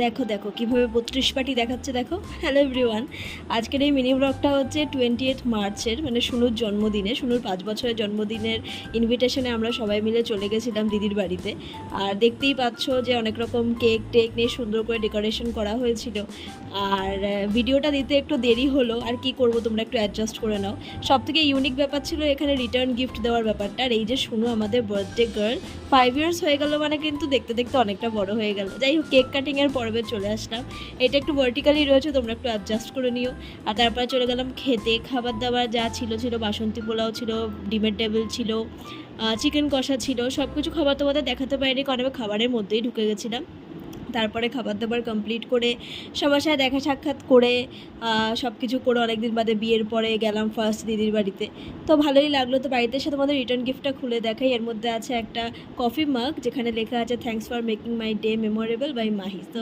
দেখো দেখো কীভাবে 32 পাটি দেখাচ্ছে দেখো। হ্যালো এভরিওয়ান, আজকের এই মিনি ব্লগটা হচ্ছে 28 মার্চের, মানে শুনুর জন্মদিনে, শুনুর 5 বছরের জন্মদিনের ইনভিটেশনে আমরা সবাই মিলে চলে গেছিলাম দিদির বাড়িতে। আর দেখতেই পাচ্ছ যে অনেক রকম কেক টেক নিয়ে সুন্দর করে ডেকোরেশন করা হয়েছিল। আর ভিডিওটা দিতে একটু দেরি হলো, আর কি করব, তোমরা একটু অ্যাডজাস্ট করে নাও। সবথেকে ইউনিক ব্যাপার ছিল এখানে রিটার্ন গিফট দেওয়ার ব্যাপারটা। আর এই যে শুনু আমাদের বার্থডে গার্ল, 5 ইয়ার্স হয়ে গেল, মানে কিন্তু দেখতে দেখতে অনেকটা বড় হয়ে গেল। যাই হোক, কেক কাটিংয়ের পর্বে চলে আসলাম। এটা একটু ভার্টিক্যালি রয়েছে, তোমরা একটু অ্যাডজাস্ট করে নিও। আর তারপরে চলে গেলাম খেতে। খাবার দাবার যা ছিল ছিল, বাসন্তী পোলাও ছিল, ডিমের টেবিল ছিল, চিকেন কষা ছিল, সব কিছু খাবার তোমাদের দেখাতে পারিনি, কারণ আমি খাবারের মধ্যেই ঢুকে গেছিলাম। তারপরে খাবার দাবার কমপ্লিট করে সবার সাথে দেখা সাক্ষাৎ করে সব কিছু করে অনেকদিন বাদে বিয়ের পরে গেলাম ফার্স্ট দিদির বাড়িতে। তো ভালোই লাগলো। তো বাড়িতে এসে তোমাদের রিটার্ন গিফটটা খুলে দেখাই। এর মধ্যে আছে একটা কফি মাগ, যেখানে লেখা আছে thanks for making my day memorable by Mahi. তো